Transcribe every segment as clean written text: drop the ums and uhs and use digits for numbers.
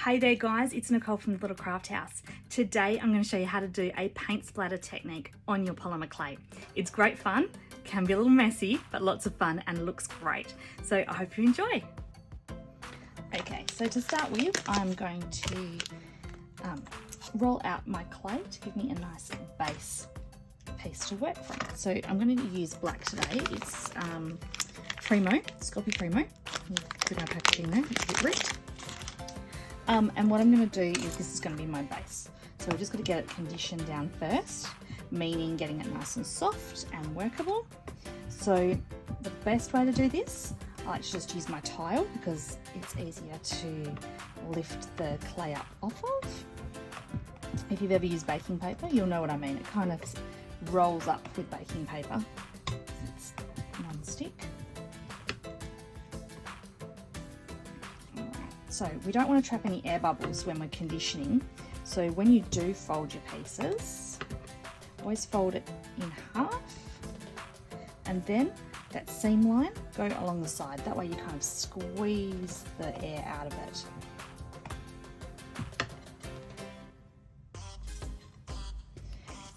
Hey there guys, it's Nicole from the Little Craft House. Today I'm going to show you how to do a paint splatter technique on your polymer clay. It's great fun, can be a little messy, but lots of fun and looks great. So I hope you enjoy. Okay, so to start with, I'm going to roll out my clay to give me a nice base piece to work from. So I'm going to use black today. It's Primo, Sculpey Primo. Put our packaging there, it's a bit ripped. And what I'm going to do is this is going to be my base. So we're just going to get it conditioned down first, meaning getting it nice and soft and workable. So the best way to do this, I like to just use my tile because it's easier to lift the clay up off of. If you've ever used baking paper, you'll know what I mean. It kind of rolls up with baking paper. It's non-stick. So we don't want to trap any air bubbles when we're conditioning. So when you do fold your pieces, always fold it in half, and then that seam line, go along the side. That way you kind of squeeze the air out of it.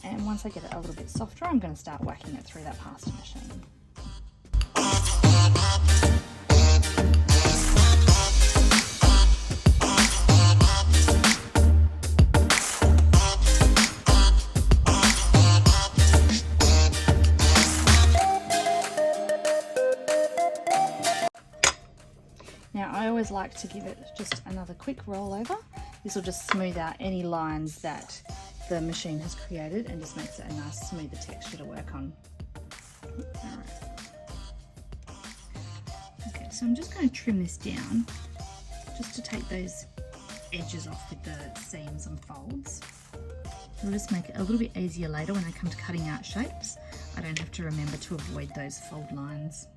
And once I get it a little bit softer, I'm going to start whacking it through that pasta machine. Now I always like to give it just another quick roll over. This will just smooth out any lines that the machine has created and just makes it a nice smoother texture to work on. Alright. Okay, so I'm just going to trim this down just to take those edges off with the seams and folds. It'll just make it a little bit easier later when I come to cutting out shapes. I don't have to remember to avoid those fold lines.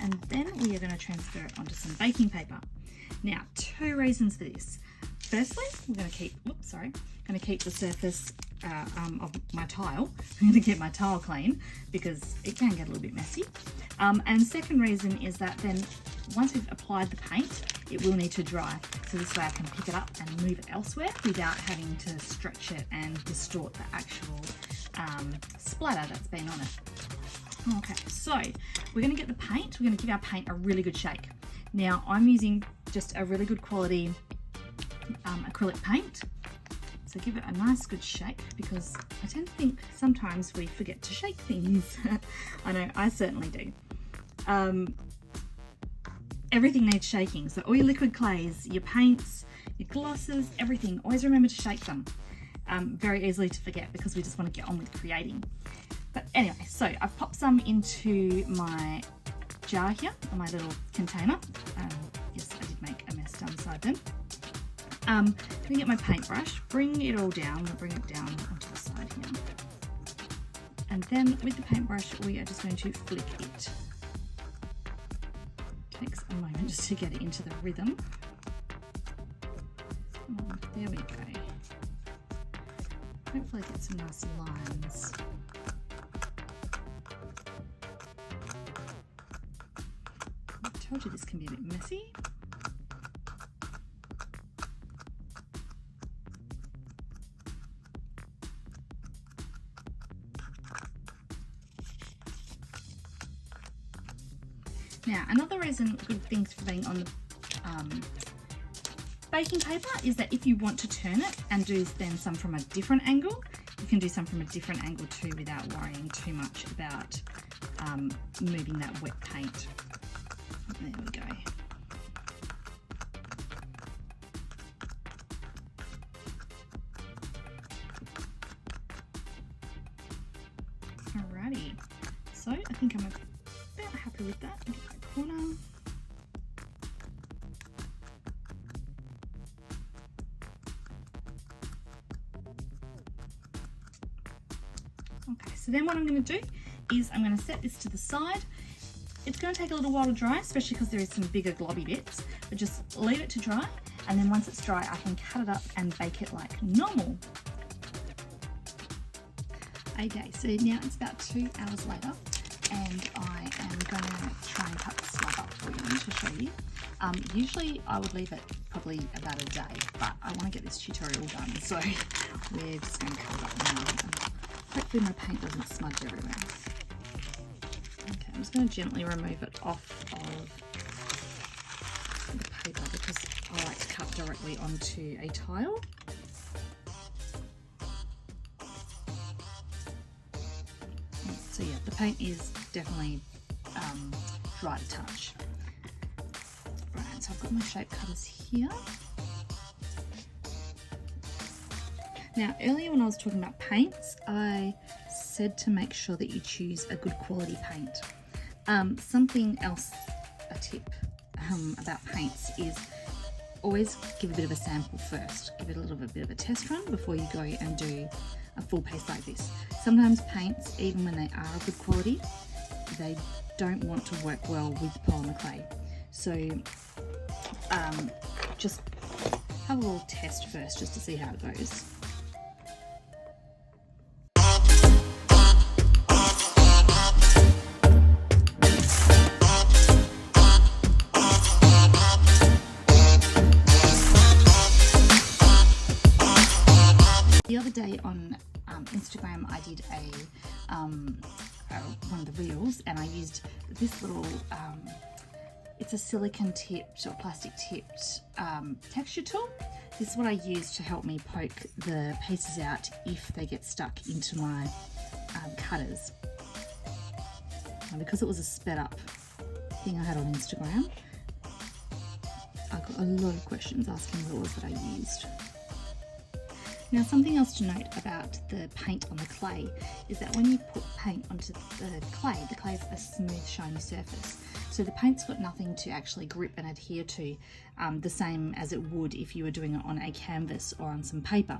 And then we are going to transfer it onto some baking paper. Now, two reasons for this. Firstly, we're going to keep the surface of my tile. I'm going to get my tile clean because it can get a little bit messy. And second reason is that then once we've applied the paint, it will need to dry. So this way I can pick it up and move it elsewhere without having to stretch it and distort the actual splatter that's been on it. Okay, so we're going to get the paint. We're going to give our paint a really good shake. Now I'm using just a really good quality acrylic paint. So give it a nice good shake because I tend to think sometimes we forget to shake things. I know, I certainly do. Everything needs shaking. So all your liquid clays, your paints, your glosses, everything, always remember to shake them. Very easily to forget because we just want to get on with creating. But anyway, so I've popped some into my jar here, or my little container. Yes, I did make a mess down the side then. I'm going to get my paintbrush, bring it all down, we'll bring it down onto the side here. And then with the paintbrush, we are just going to flick it. Takes a moment just to get it into the rhythm. Oh, there we go. Hopefully get some nice lines. I told you this can be a bit messy. Now, another reason, good things for being on the baking paper is that if you want to turn it and do then some from a different angle, you can do some from a different angle too without worrying too much about moving that wet paint. There we go. Alrighty, so I think I'm about happy with that. Get that corner. Okay, so then what I'm going to do is I'm going to set this to the side. It's going to take a little while to dry, especially because there is some bigger globby bits, but just leave it to dry, and then once it's dry I can cut it up and bake it like normal. Okay, so now it's about 2 hours later and I am going to try and cut the slab up for you to show you. Usually I would leave it probably about a day, but I want to get this tutorial done, so we're just going to cut it up now. And hopefully my paint doesn't smudge everywhere. Okay, I'm just going to gently remove it off of the paper because I like to cut directly onto a tile. So yeah, the paint is definitely dry to touch. Right, so I've got my shape cutters here. Now earlier when I was talking about paints, I said to make sure that you choose a good quality paint. Something else, a tip about paints is always give a bit of a sample first. Give it a little bit of a test run before you go and do a full piece like this. Sometimes paints, even when they are of good quality, they don't want to work well with polymer clay. So just have a little test first just to see how it goes. The other day on Instagram I did one of the reels, and I used this little it's a silicone tipped or plastic tipped texture tool. This is what I use to help me poke the pieces out if they get stuck into my cutters. And because it was a sped up thing I had on Instagram, I got a lot of questions asking what it was that I used. Now something else to note about the paint on the clay is that when you put paint onto the clay is a smooth shiny surface. So the paint's got nothing to actually grip and adhere to, the same as it would if you were doing it on a canvas or on some paper.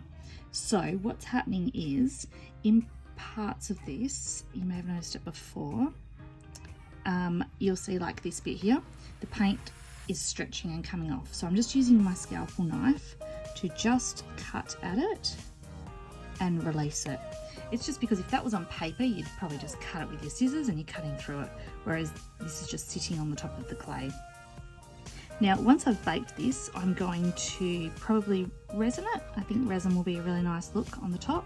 So what's happening is, in parts of this, you may have noticed it before, you'll see like this bit here, the paint is stretching and coming off. So I'm just using my scalpel knife to just cut at it and release it. It's just because if that was on paper, you'd probably just cut it with your scissors and you're cutting through it, whereas this is just sitting on the top of the clay. Now, once I've baked this, I'm going to probably resin it. I think resin will be a really nice look on the top.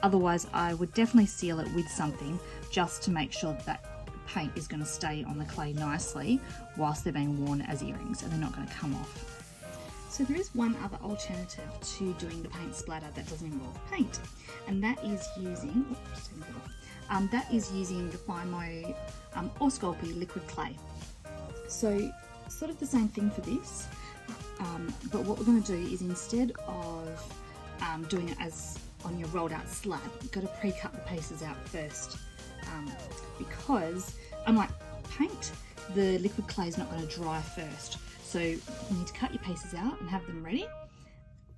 Otherwise, I would definitely seal it with something just to make sure that paint is going to stay on the clay nicely whilst they're being worn as earrings and they're not going to come off. So there is one other alternative to doing the paint splatter that doesn't involve paint, and that is using the Polymer or Sculpey liquid clay. So sort of the same thing for this, but what we're going to do is, instead of doing it as on your rolled out slab, you've got to pre-cut the pieces out first, because unlike paint, the liquid clay is not going to dry first. So you need to cut your pieces out and have them ready,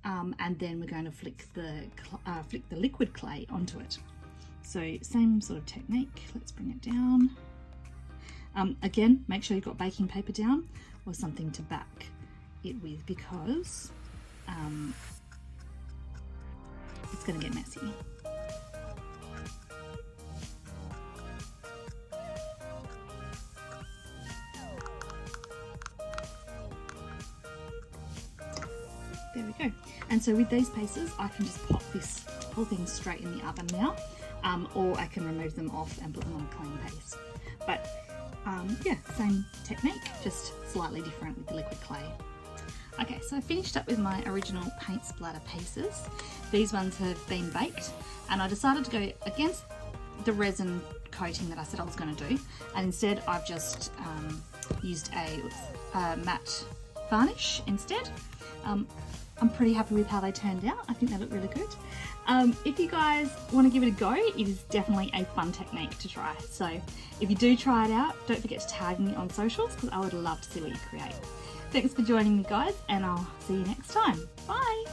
and then we're going to flick the liquid clay onto it. So same sort of technique. Let's bring it down. Again, make sure you've got baking paper down or something to back it with, because it's going to get messy. There we go. And so with these pieces, I can just pop this whole thing straight in the oven now, or I can remove them off and put them on a clean piece. But yeah, same technique, just slightly different with the liquid clay. Okay, so I finished up with my original paint splatter pieces. These ones have been baked, and I decided to go against the resin coating that I said I was going to do, and instead I've just used a matte varnish instead. I'm pretty happy with how they turned out. I think they look really good. If you guys want to give it a go, it is definitely a fun technique to try. So if you do try it out, don't forget to tag me on socials, because I would love to see what you create. Thanks for joining me, guys, and I'll see you next time. Bye!